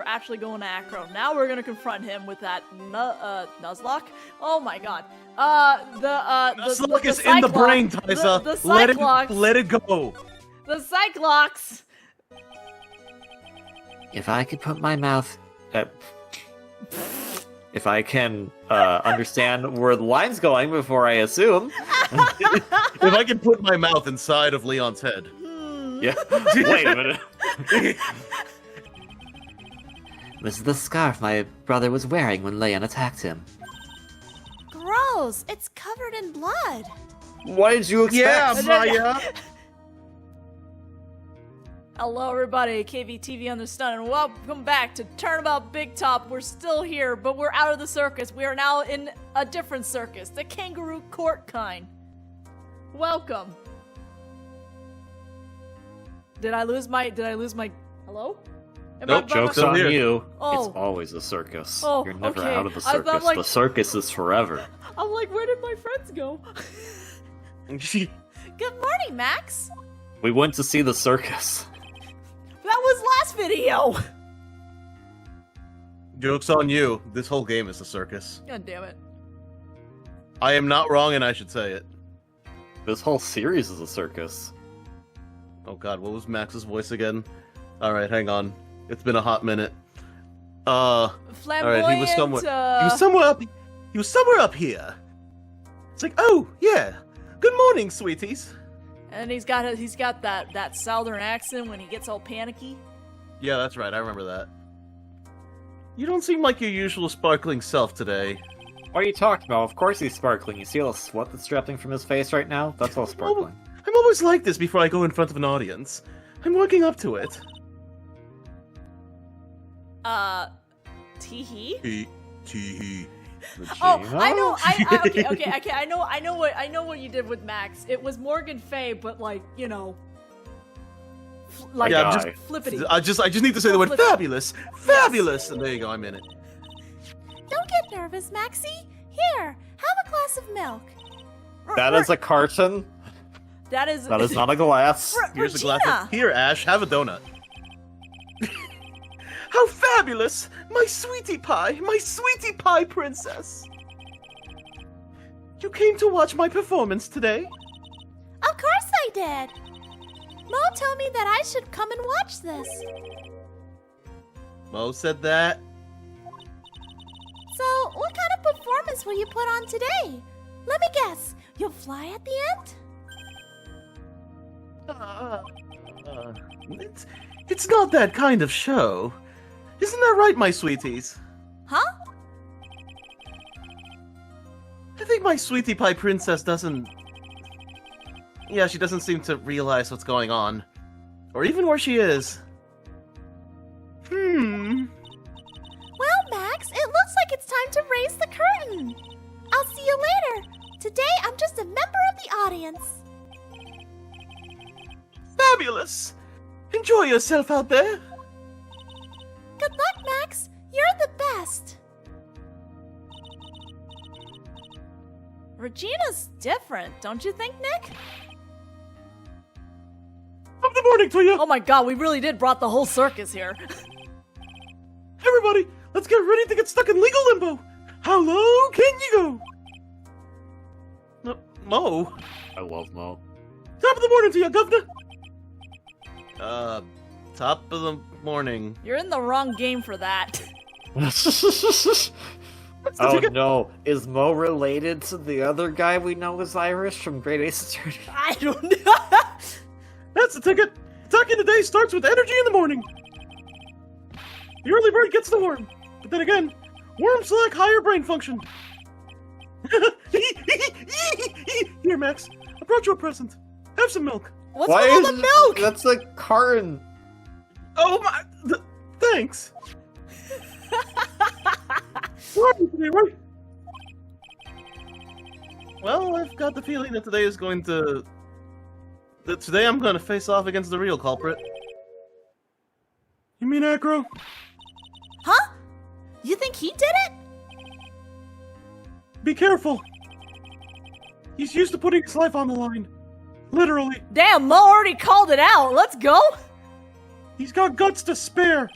actually going to Acro. Now we're gonna confront him with that Nuzlocke. Oh my god. Nuzlocke is in the brain, Taisa. The Cyclops. Let it go. The Cyclops. If I could put my mouth... if I can understand where the line's going before I assume... If I can put my mouth inside of Leon's head. Yeah. Wait a minute. This is the scarf my brother was wearing when Leon attacked him. Gross! It's covered in blood. What did you expect? Yeah, Maya. Hello everybody, KVTV Understood, and welcome back to Turnabout Big Top. We're still here, but we're out of the circus. We are now in a different circus, the kangaroo court kind. Welcome. Did I lose my hello? Nope, joke's on here. you. Oh. It's always a circus. Oh, You're never okay. out of the I thought, circus. like- The circus is forever. I'm like, where did my friends go? Good morning, Max. We went to see the circus. That was last video! Joke's on you. This whole game is a circus. God damn it. I am not wrong, and I should say it. This whole series is a circus. Oh god, what was Max's voice again? Alright, hang on. It's been a hot minute. Flamboyant, Alright, he was somewhere up here. It's like, oh, yeah. Good morning, sweeties. and he's got that southern accent when he gets all panicky. Yeah, that's right, I remember that. You don't seem like your usual sparkling self today. What are you talking about? Of course he's sparkling. You see all the sweat that's dripping from his face right now? That's all sparkling. I'm always like this before I go in front of an audience. I'm working up to it. Teehee? Teehee. Oh, I know. Okay. I know what you did with Max. It was Morgan Fay, but like, you know, like Yeah, I'm flippity. I just need to say the word fabulous. Fabulous! And there you go, I'm in it. Don't get nervous, Maxie. Here, have a glass of milk. That is a carton. That is not a glass. Here's a Regina. glass. Here, Ash, have a donut. How fabulous! My sweetie pie princess! You came to watch my performance today? Of course I did. Mo told me that I should come and watch this. Mo said that. So, what kind of performance will you put on today? Let me guess. You'll fly at the end? It's not that kind of show. Isn't that right, my sweeties? Huh? I think my sweetie pie princess doesn't... Yeah, she doesn't seem to realize what's going on. Or even where she is. Well, Max, it looks like it's time to raise the curtain. I'll see you later. Today, I'm just a member of the audience. Fabulous! Enjoy yourself out there! Good luck, Max. You're the best. Regina's different, don't you think, Nick? Top of the morning to you! Oh my god, we really did brought the whole circus here. Everybody, let's get ready to get stuck in legal limbo! How low can you go? Mo? I love Mo. Top of the morning to you, governor! Top of the morning. You're in the wrong game for that. Oh no, is Mo related to the other guy we know as Irish from Great Ace Attorney? I don't know. That's the ticket! Attacking the day starts with energy in the morning! The early bird gets the worm. But then again, worms lack higher brain function. Here, Max. I brought you a present. Have some milk. What's with all the milk? That's a carton. Oh my... thanks. Right? Well, I've got the feeling that today is going to... That today I'm going to face off against the real culprit. You mean Acro? Huh? You think he did it? Be careful. He's used to putting his life on the line. Literally. Damn, Mo already called it out. Let's go. He's got guts to spare.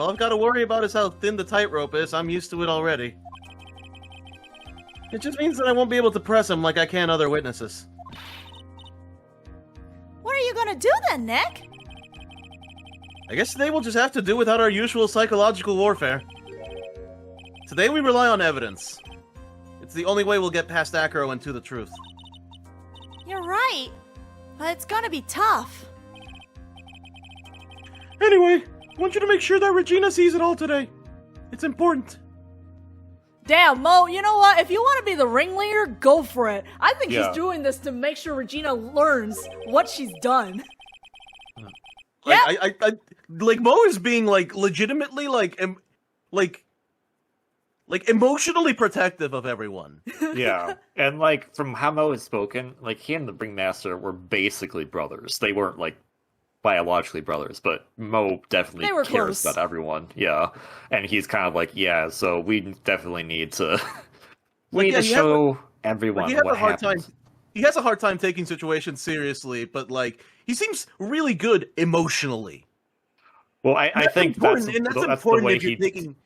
All I've got to worry about is how thin the tightrope is. I'm used to it already. It just means that I won't be able to press him like I can other witnesses. What are you gonna do then, Nick? I guess today we'll just have to do without our usual psychological warfare. Today we rely on evidence. It's the only way we'll get past Acro and to the truth. You're right, but it's gonna be tough. Anyway, I want you to make sure that Regina sees it all today. It's important. Damn, Mo, you know what? If you want to be the ringleader, go for it. I think Yeah. he's doing this to make sure Regina learns what she's done. Like Mo is being like legitimately like emotionally protective of everyone. Yeah, and like from how Mo has spoken, like he and the Ringmaster were basically brothers. They weren't like biologically brothers, but Mo definitely They were cares close. about everyone. Yeah, and he's kind of like, yeah, so we definitely need to we need to show everyone He has what a hard happened. time. He has a hard time taking situations seriously, but like he seems really good emotionally. Well, I think that's important, and that's the important way if you're he. taking.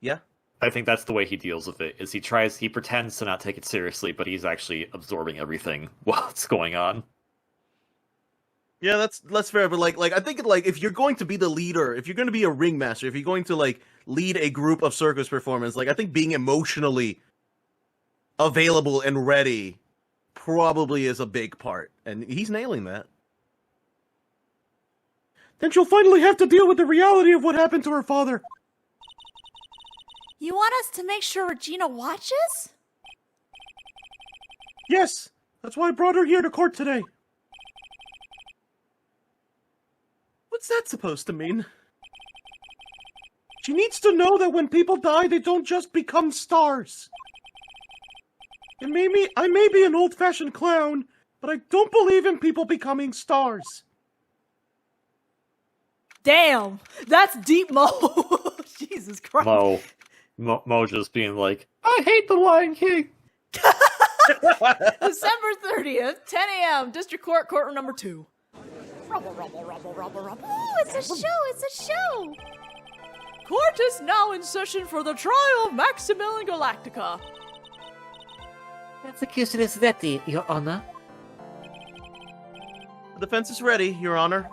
Yeah. I think that's the way he deals with it. Is he pretends to not take it seriously, but he's actually absorbing everything while it's going on. Yeah, that's fair, but like I think like if you're going to be the leader, if you're going to be a ringmaster, if you're going to like lead a group of circus performance, like I think being emotionally available and ready probably is a big part, and he's nailing that. Then she'll finally have to deal with the reality of what happened to her father. You want us to make sure Regina watches? Yes, that's why I brought her here to court today. What's that supposed to mean? She needs to know that when people die, they don't just become stars. I may be an old-fashioned clown, but I don't believe in people becoming stars. Damn, that's deep, Mo. Jesus Christ. Mo just being like, I hate the Lion King. December 30th, 10 a.m., District Court, courtroom number 2. Rubble, rubble, rubble, rubble, rubble. Ooh, it's a show, it's a show. Court is now in session for the trial of Maximilian Galactica. Execution is ready, Your Honor. The defense is ready, Your Honor.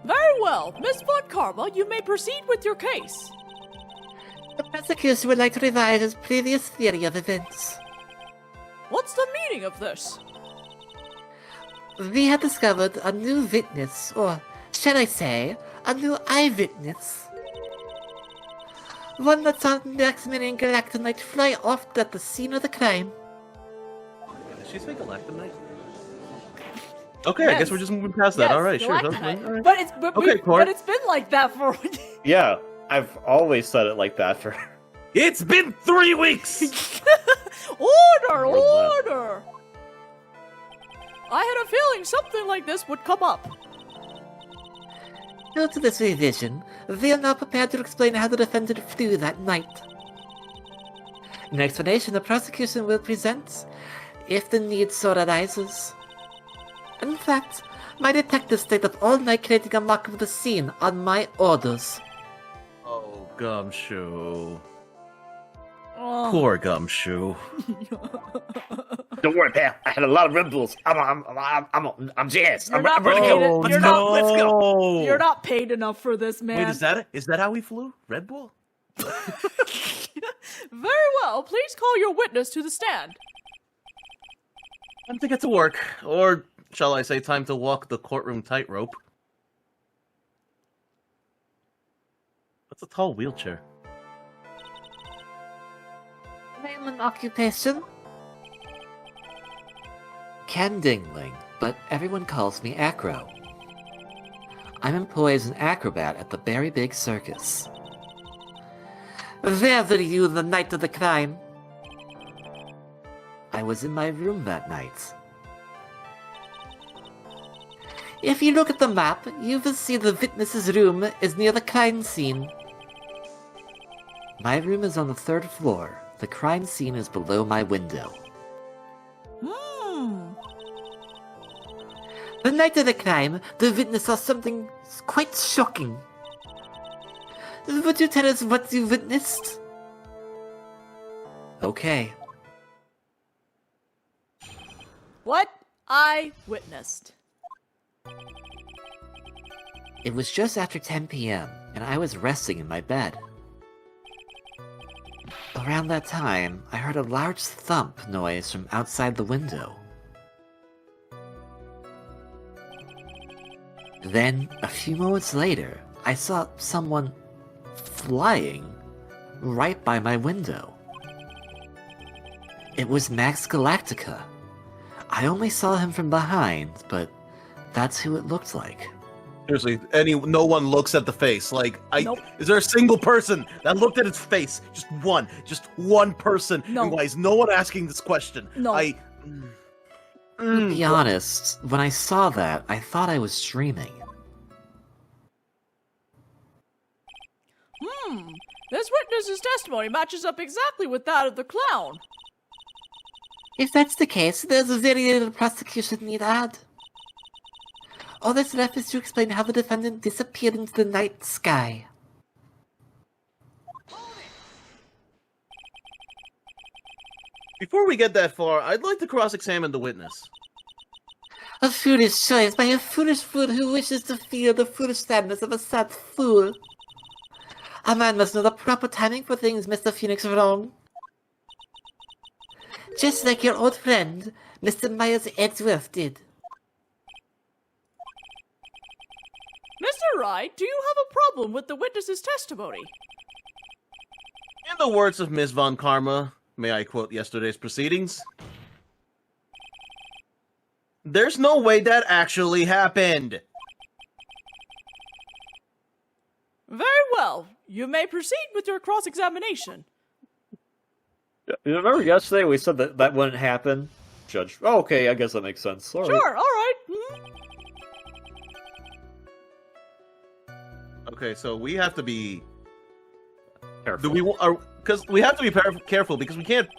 Very well. Miss Von Karma, you may proceed with your case. The prosecution would like to revise his previous theory of events. What's the meaning of this? We have discovered a new witness, or shall I say, a new eyewitness. One that saw Maximilian Galactonite fly off at the scene of the crime. Did she say galactonite? Okay, I Yes. guess we're just moving past that. Yes, All right, sure. galactonite. All right. But it's been like that for. Yeah, I've always said it like that for. It's been 3 weeks! Order, More than order. I had a feeling something like this would come up. Due to this revision, we are now prepared to explain how the defendant flew that night. In explanation, the prosecution will present, if the need so arises. In fact, my detectives stayed up all night creating a mock of the scene on my orders. Oh, Gumshoe. Oh. Poor Gumshoe. Don't worry, pal. I had a lot of Red Bulls. I'm jazzed. You're not ready to paid. go. You're not. Let's go. You're not paid enough for this, man. Wait, is that how he flew? Red Bull? Very well. Please call your witness to the stand. Time to get to work. Or, shall I say, time to walk the courtroom tightrope. That's a tall wheelchair. Name and occupation? Ken Dingling, but everyone calls me Acro. I'm employed as an acrobat at the Very Big Circus. Where were you the night of the crime? I was in my room that night. If you look at the map, you will see the witness's room is near the crime scene. My room is on the 3rd floor. The crime scene is below my window. The night of the crime, the witness saw something quite shocking. Would you tell us what you witnessed? Okay. What I witnessed. It was just after 10 p.m., and I was resting in my bed. Around that time, I heard a large thump noise from outside the window. Then, a few moments later, I saw someone flying right by my window. It was Max Galactica. I only saw him from behind, but that's who it looked like. Seriously, no one looks at the face. Like, Nope. Is there a single person that looked at its face? Just one person. No. And why is no one asking this question? No. To be honest, when I saw that, I thought I was dreaming. This witness's testimony matches up exactly with that of the clown. If that's the case, there's very little prosecution need add. All that's left is to explain how the defendant disappeared into the night sky. Before we get that far, I'd like to cross-examine the witness. A foolish choice by a foolish fool who wishes to feel the foolish sadness of a sad fool. A man must know the proper timing for things, Mr. Phoenix Wrong. Just like your old friend, Mr. Myers Edgeworth did. Mr. Wright, do you have a problem with the witness's testimony? In the words of Ms. Von Karma, may I quote yesterday's proceedings? There's no way that actually happened. Very well. You may proceed with your cross-examination. You remember yesterday we said that that wouldn't happen? Judge. Oh, okay, I guess that makes sense. All right. Sure, alright. Okay, so we have to be... Careful. Because we have to be careful, because we can't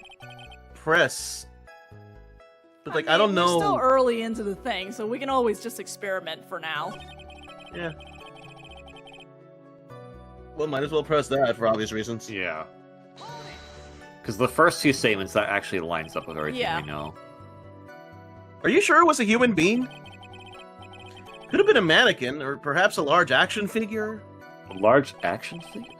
press... But, like, I don't know... We're still early into the thing, so we can always just experiment for now. Yeah. Well, might as well press that for obvious reasons. Yeah. Because the first two statements, that actually lines up with everything Yeah. we know. Are you sure it was a human being? Could have been a mannequin, or perhaps a large action figure. A large action figure?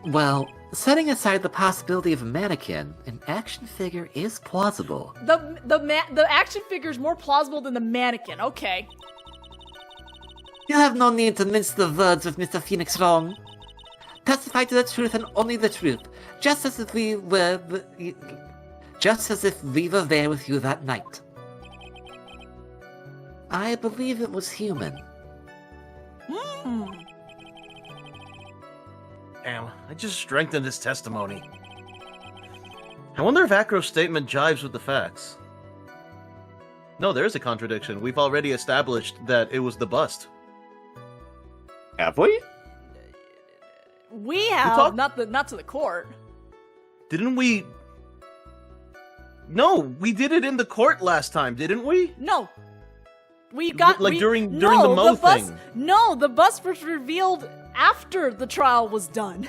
Well, setting aside the possibility of a mannequin, an action figure is plausible. The action figure is more plausible than the mannequin. Okay. You have no need to mince the words with Mr. Phoenix Wrong. Testify to the truth and only the truth, just as if we were there with you that night. I believe it was human. Damn, I just strengthened his testimony. I wonder if Acro's statement jives with the facts. No, there is a contradiction. We've already established that it was the bust. Have we? We have, not to the court. Didn't we... No, we did it in the court last time, didn't we? No. We got... During the Mo thing. No, the bust was revealed after the trial was done.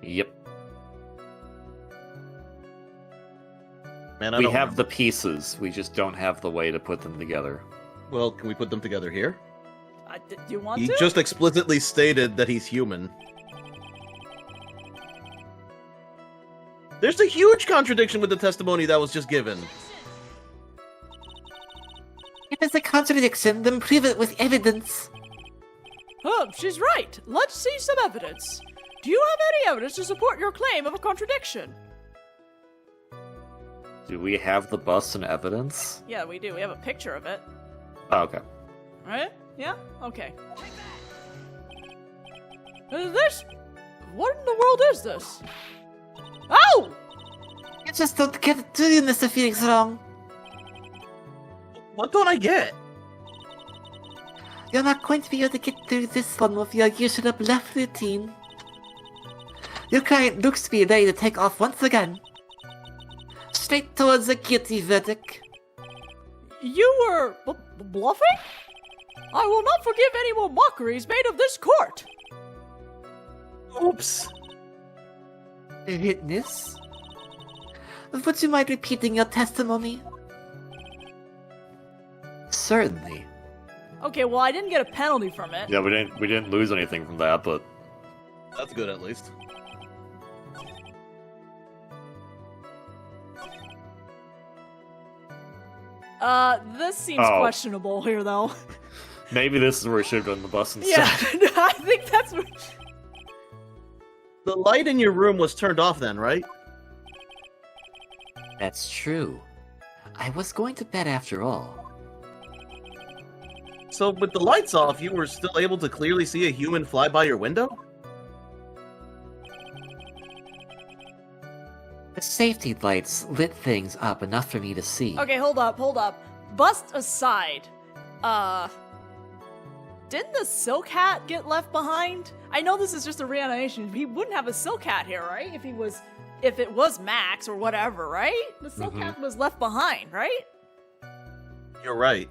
Yep. Man, We have the pieces, we just don't have the way to put them together. Well, can we put them together here? Do you want He to? just explicitly stated that he's human. There's a huge contradiction with the testimony that was just given. If it's a contradiction, then prove it with evidence. She's right. Let's see some evidence. Do you have any evidence to support your claim of a contradiction? Do we have the bust and evidence? Yeah, we do. We have a picture of it. Oh, okay. Right? Yeah? Okay. This? What in the world is this? Oh! You just don't get it, do you, Mr. Phoenix Wrong? What don't I get? You're not going to be able to get through this one with your usual bluff routine. Your client looks to be ready to take off once again. Straight towards a guilty verdict. You were bluffing? I will not forgive any more mockeries made of this court. Oops. Witness? Would you mind repeating your testimony? Certainly. Okay, well, I didn't get a penalty from it. Yeah, we didn't lose anything from that, but That's good at least. This seems Oh. questionable here, though. maybe this is where we should have done the bus instead. Yeah, I think that's what... The light in your room was turned off then, right? That's true. I was going to bed after all. So with the lights off, you were still able to clearly see a human fly by your window? The safety lights lit things up enough for me to see. Okay, hold up. Bust aside. Didn't the silk hat get left behind? I know this is just a reanimation. He wouldn't have a silk hat here, right? If it was Max or whatever, right? The silk hat was left behind, right? You're right.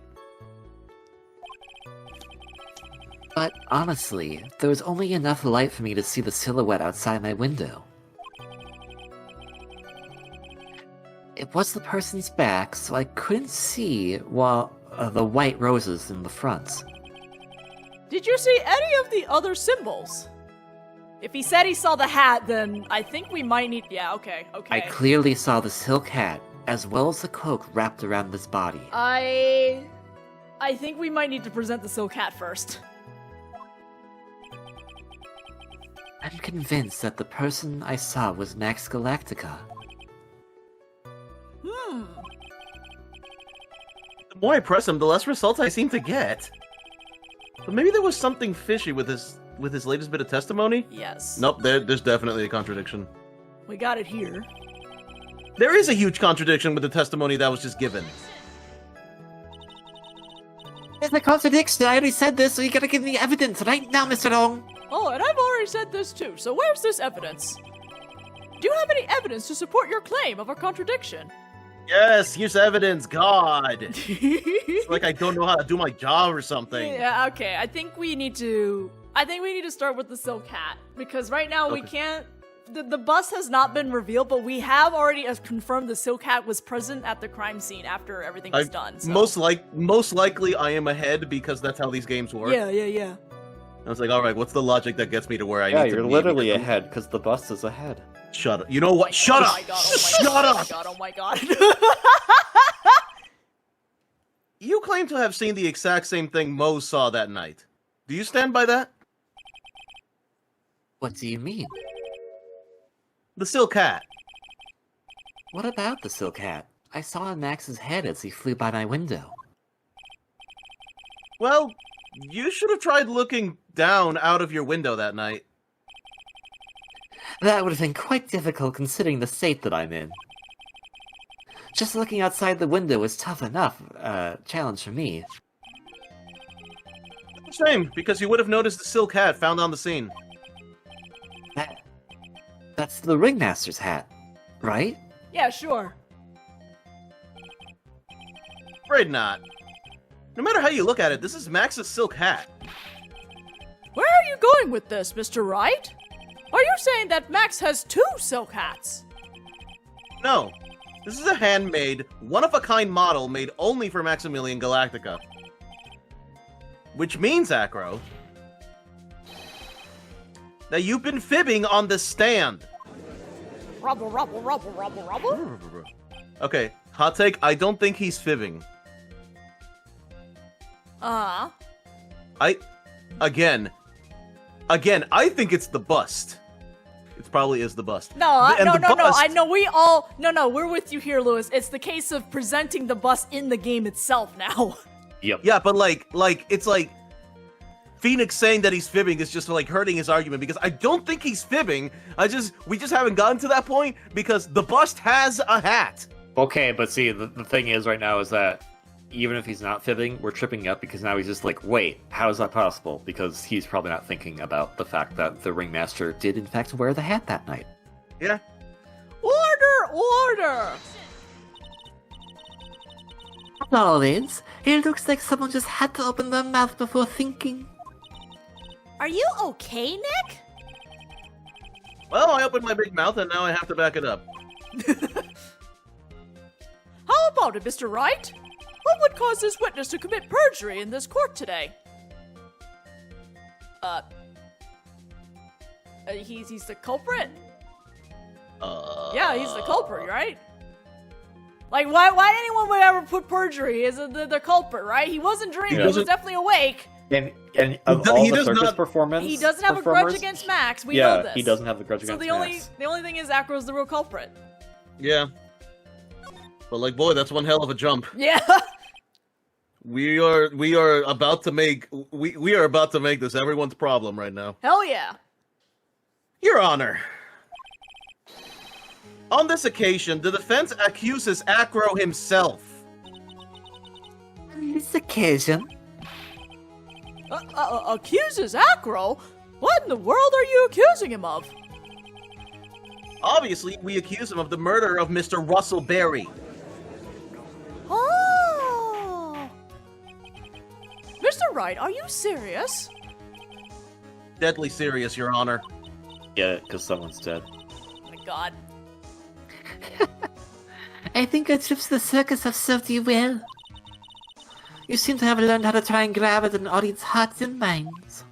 But honestly, there was only enough light for me to see the silhouette outside my window. It was the person's back, so I couldn't see the white roses in the front. Did you see any of the other symbols? If he said he saw the hat, then I think we might need... Yeah, okay. I clearly saw the silk hat, as well as the cloak wrapped around his body. I think we might need to present the silk hat first. I'm convinced that the person I saw was Max Galactica. The more I press him, the less results I seem to get. But maybe there was something fishy with his latest bit of testimony? Yes. Nope, there's definitely a contradiction. We got it here. There is a huge contradiction with the testimony that was just given. There's a contradiction. I already said this, so you gotta give me evidence right now, Mr. Long. Oh, and I've already said this too, so where's this evidence? Do you have any evidence to support your claim of a contradiction? Yes, here's evidence, God! It's like I don't know how to do my job or something. Yeah, okay. I think we need to start with the silk hat, because right now we can't... The bus has not been revealed, but we have already confirmed the silk hat was present at the crime scene after everything was done. So. Most likely I am ahead because that's how these games work. Yeah. I was like, alright, what's the logic that gets me to where I need to be? Yeah, you're literally ahead, because the bus is ahead. Shut up. You know what? Shut up! Shut up! Oh my god. You claim to have seen the exact same thing Mo saw that night. Do you stand by that? What do you mean? The silk hat. What about the silk hat? I saw on Max's head as he flew by my window. Well, you should have tried looking down out of your window that night. That would have been quite difficult considering the state that I'm in. Just looking outside the window was tough enough, challenge for me. Shame, because you would have noticed the silk hat found on the scene. That's the ringmaster's hat, right? Yeah, sure. Afraid not. No matter how you look at it, this is Max's silk hat. Where are you going with this, Mr. Wright? Are you saying that Max has 2 silk hats? No. This is a handmade, one-of-a-kind model made only for Maximilian Galactica. Which means, Acro, that you've been fibbing on the stand. Rubble. Okay, hot take, I don't think he's fibbing. Again, I think it's the bust. It probably is the bust. No, I know we all... No, we're with you here, Lewis. It's the case of presenting the bust in the game itself now. Yep. Yeah, but it's like... Phoenix saying that he's fibbing is just like hurting his argument because I don't think he's fibbing. We just haven't gotten to that point because the bust has a hat. Okay, but see, the thing is right now is that even if he's not fibbing, we're tripping up because now he's just like, wait, how is that possible? Because he's probably not thinking about the fact that the ringmaster did in fact wear the hat that night. Yeah. Order! All it is, it looks like someone just had to open their mouth before thinking. Are you okay, Nick? Well, I opened my big mouth and now I have to back it up. How about it, Mr. Wright? What would cause this witness to commit perjury in this court today? He's the culprit? Yeah, he's the culprit, right? Like, why anyone would ever put perjury as the culprit, right? He wasn't dreaming, he was definitely awake. And of all the circus performance, he doesn't have a grudge against Max, we know this. He doesn't have a grudge against Max. So the only thing is Acro's the real culprit. Yeah. But like, boy, that's one hell of a jump. Yeah. We are about to make this everyone's problem right now. Hell yeah. Your Honor. On this occasion, the defense accuses Acro himself. On this occasion, Accuses Acro? What in the world are you accusing him of? Obviously, we accuse him of the murder of Mr. Russell Berry. Oh! Mr. Wright, are you serious? Deadly serious, Your Honor. Yeah, because someone's dead. Oh my god. I think our trips to the circus have served you well. You seem to have learned how to try and grab at an audience's hearts and minds.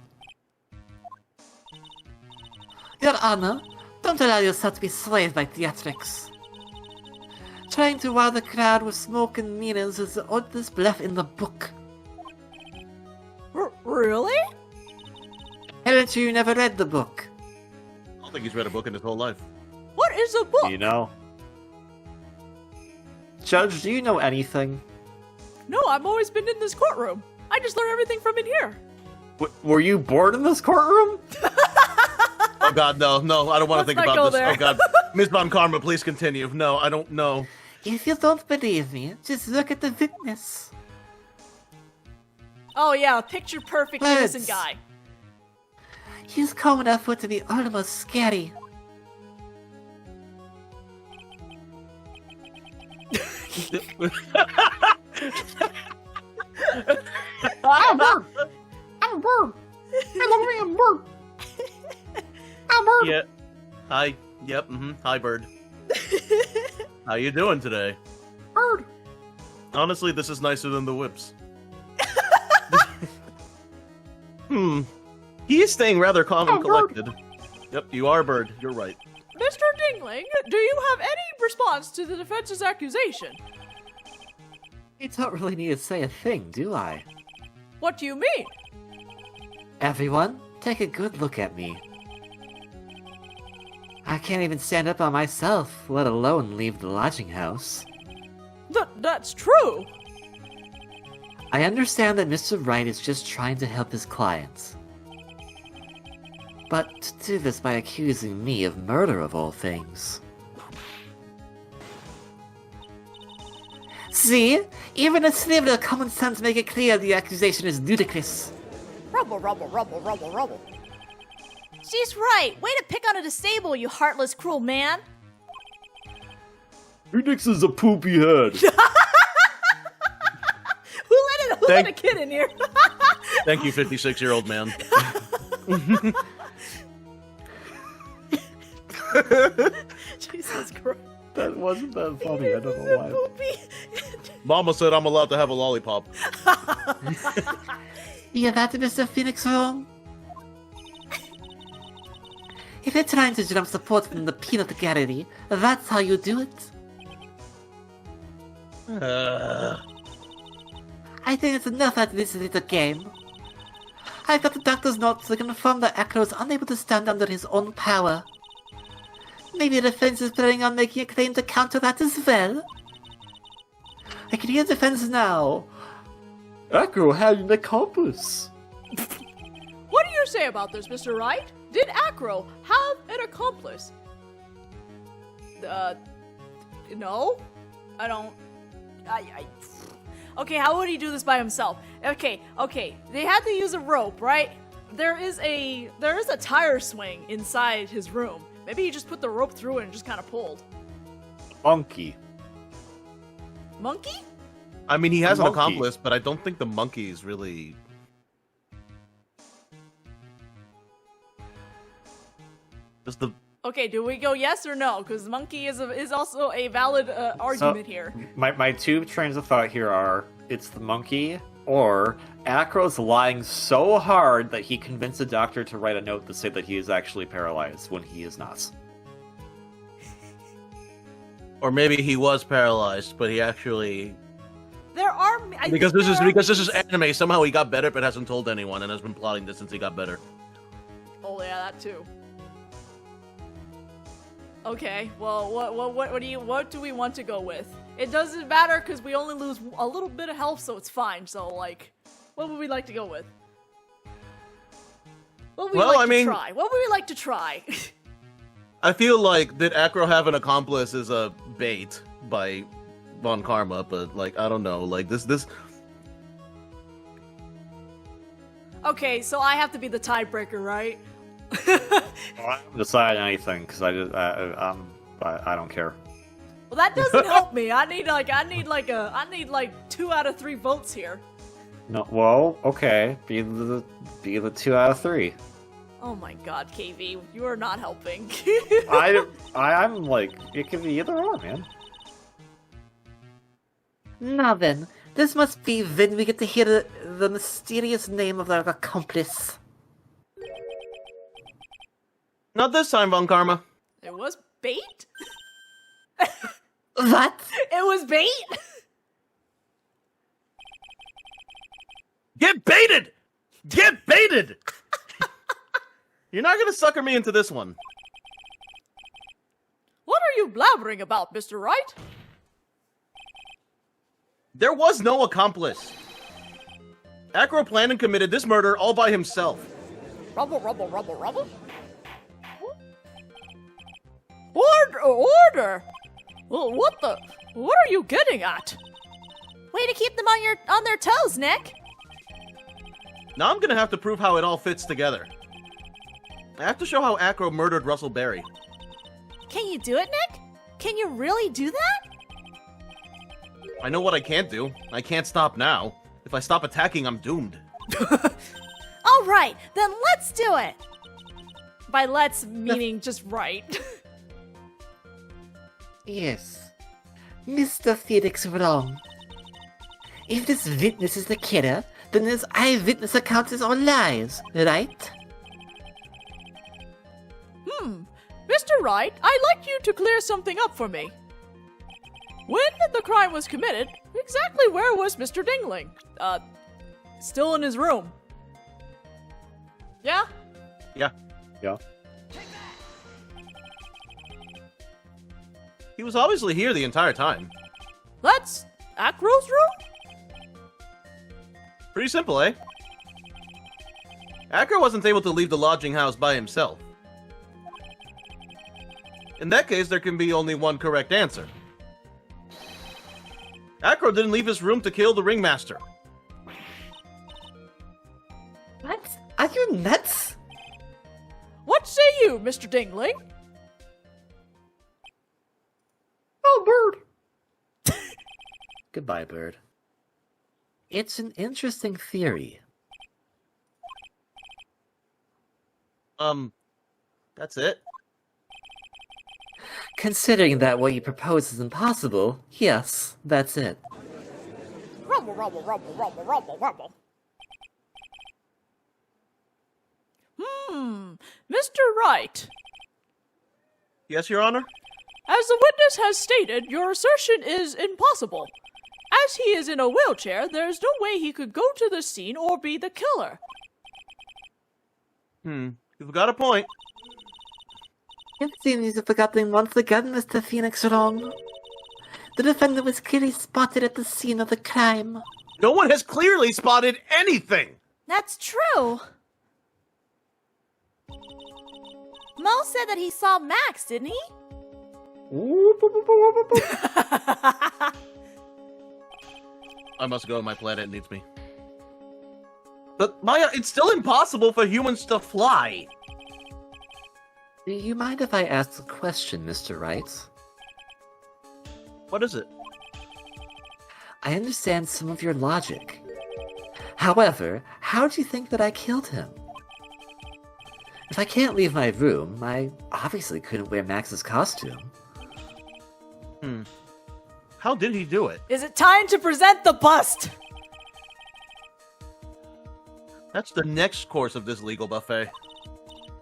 Your Honor, don't allow yourself to be swayed by theatrics. Trying to wow the crowd with smoke and mirrors is the oldest bluff in the book. Really? Haven't you never read the book? I don't think he's read a book in his whole life. What is a book? Do you know? Judge, do you know anything? No, I've always been in this courtroom. I just learned everything from in here. Were you bored in this courtroom? Oh God, no, I don't want to think Let's not about go this. there. Oh God, Ms. Von Karma, please continue. No, I don't know. If you don't believe me, just look at the witness. Oh yeah, picture perfect Let's- innocent guy. He's calm enough for it to be almost scary. I'm a bird. I'm a bird. I love me a bird. I'm a bird. Yeah. Hi. Yep. Hi, bird. How you doing today? Bird. Honestly, this is nicer than the whips. He is staying rather calm and collected. Yep, you are bird. You're right. Mr. Dingling, do you have any response to the defense's accusation? I don't really need to say a thing, do I? What do you mean? Everyone, take a good look at me. I can't even stand up on myself, let alone leave the lodging house. That's true. I understand that Mr. Wright is just trying to help his clients. But to do this by accusing me of murder of all things. See? Even a sliver of common sense make it clear the accusation is ludicrous. Rubble, rubble, rubble, rubble, rubble. She's right. Way to pick on a disabled, you heartless, cruel man. Phoenix is a poopy head. Who let a kid in here? Thank you, 56-year-old man. Jesus Christ. That wasn't that funny, I don't know why. Mama said I'm allowed to have a lollipop. Yeah, that Mr. Phoenix wrong? If you're trying to jump support from the peanut gallery, that's how you do it. I think it's enough at this little game. I got the doctor's notes to confirm that Acro is unable to stand under his own power. Maybe the defense is planning on making a claim to counter that as well? I can hear the defense now. Acro had an accomplice. What do you say about this, Mr. Wright? Did Acro have an accomplice? No? I don't... Okay, how would he do this by himself? Okay, they had to use a rope, right? There is a tire swing inside his room. Maybe he just put the rope through it and just kind of pulled. Monkey. Monkey? I mean, he has an Monkey. accomplice, but I don't think the monkey is really... Does the Okay, do we go yes or no? Because monkey is also a valid argument here. My two trains of thought here are, it's the monkey, or Acro's lying so hard that he convinced the doctor to write a note to say that he is actually paralyzed when he is not. Or maybe he was paralyzed, but he actually... There are... Because this is anime, somehow he got better but hasn't told anyone and has been plotting this since he got better. Oh yeah, that too. Okay, well, what do we want to go with? It doesn't matter because we only lose a little bit of health, so it's fine. So, like, what would we like to go with? What would we like to try? What would we like to try? I feel like did Acro have an accomplice is a bait by Von Karma, but like I don't know, like this. Okay, so I have to be the tiebreaker, right? I haven't decided anything because I don't care. Well, that doesn't help me. I need 2 out of 3 votes here. No, well, okay, be the 2 out of 3. Oh my God, KV, you are not helping. I'm like, it can be either or, man. Now then, this must be when we get to hear the mysterious name of our accomplice. Not this time, Von Karma. It was bait? What? It was bait? Get baited! Get baited! You're not gonna sucker me into this one. What are you blabbering about, Mr. Wright? There was no accomplice. Acro planned and committed this murder all by himself. Rubble. Order! Well, what are you getting at? Way to keep them on their toes, Nick. Now I'm gonna have to prove how it all fits together. I have to show how Acro murdered Russell Berry. Can you do it, Nick? Can you really do that? I know what I can't do. I can't stop now. If I stop attacking, I'm doomed. All right, then let's do it. By let's, meaning just right. Yes. Mr. Felix wrong. If this witness is the killer, then this eyewitness account is all lies, right? Mr. Wright, I'd like you to clear something up for me. When the crime was committed, exactly where was Mr. Dingling? Still in his room. Yeah? Yeah. Yeah. He was obviously here the entire time. That's Acro's room? Pretty simple, eh? Acro wasn't able to leave the lodging house by himself. In that case, there can be only one correct answer. Acro didn't leave his room to kill the ringmaster. What? Are you nuts? What say you, Mr. Dingling? Oh, Bird. Goodbye, Bird. It's an interesting theory. That's it? Considering that what you propose is impossible, yes, that's it. Rumble. Mr. Wright. Yes, Your Honor? As the witness has stated, your assertion is impossible. As he is in a wheelchair, there's no way he could go to the scene or be the killer. You've got a point. It seems you've forgotten once again, Mr. Phoenix wrong. The defendant was clearly spotted at the scene of the crime. No one has clearly spotted anything! That's true. Mo said that he saw Max, didn't he? I must go. My planet needs me. But, Maya, it's still impossible for humans to fly! Do you mind if I ask a question, Mr. Wright? What is it? I understand some of your logic. However, how do you think that I killed him? If I can't leave my room, I obviously couldn't wear Max's costume. How did he do it? Is it time to present the bust? That's the next course of this legal buffet.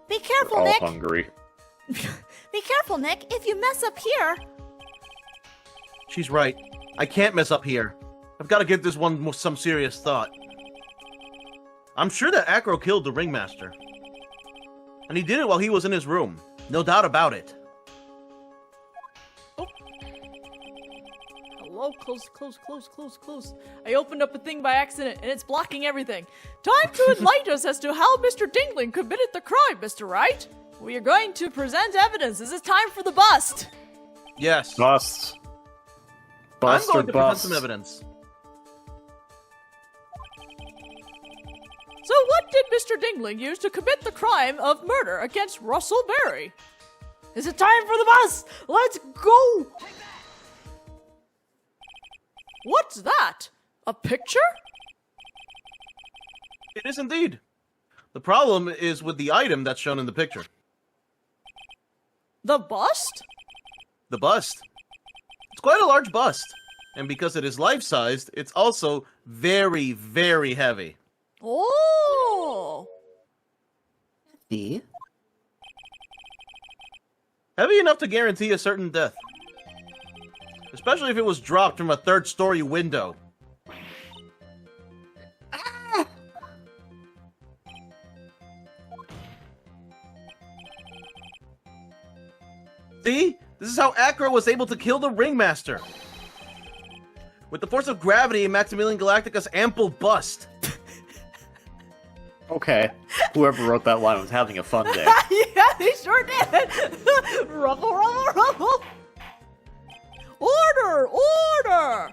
Be careful, All Nick. hungry. Be careful, Nick. If you mess up here, She's right. I can't mess up here. I've got to give this one some serious thought. I'm sure that Acro killed the ringmaster. And he did it while he was in his room. No doubt about it. Hello, close. I opened up a thing by accident, and it's blocking everything. Time to enlighten us as to how Mr. Dingling committed the crime, Mr. Wright. We are going to present evidence. This is time for the bust. Yes. Bust. I'm Bust going or to present bust? some evidence. So what did Mr. Dingling use to commit the crime of murder against Russell Berry? Is it time for the bust? Let's go! What's that? A picture? It is indeed. The problem is with the item that's shown in the picture. The bust? The bust. It's quite a large bust. And because it is life-sized, it's also very, very heavy. Oh! See? Heavy enough to guarantee a certain death. Especially if it was dropped from a third-story window. See? This is how Acro was able to kill the Ringmaster. With the force of gravity and Maximilian Galactica's ample bust. Okay. Whoever wrote that line was having a fun day. Yeah, they sure did! Ruffle! Order!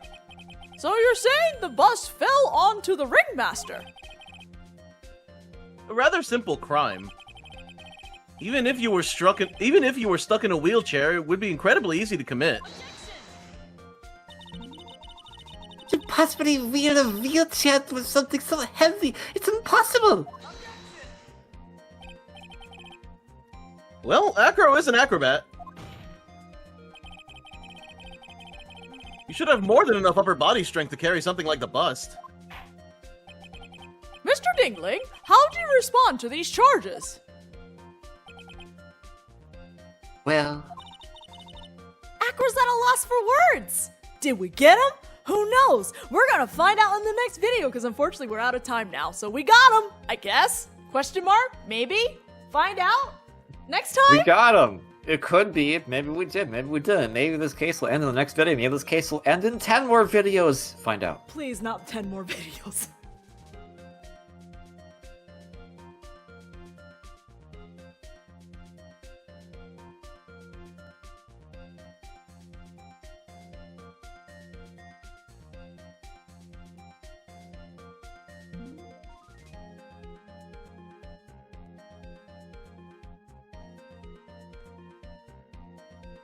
So you're saying the bus fell onto the ringmaster? A rather simple crime. Even if you were stuck in a wheelchair, it would be incredibly easy to commit. To possibly wheel a wheelchair with something so heavy, it's impossible! Well, Acro is an acrobat. You should have more than enough upper body strength to carry something like the bust. Mr. Dingling, how do you respond to these charges? Well, Acro's at a loss for words. Did we get him? Who knows? We're gonna find out in the next video because unfortunately we're out of time now. So we got him, I guess? Question mark? Maybe? Find out? Next time? We got him! It could be. Maybe we did. Maybe we didn't. Maybe this case will end in the next video. Maybe this case will end in 10 more videos. Find out. Please, not 10 more videos.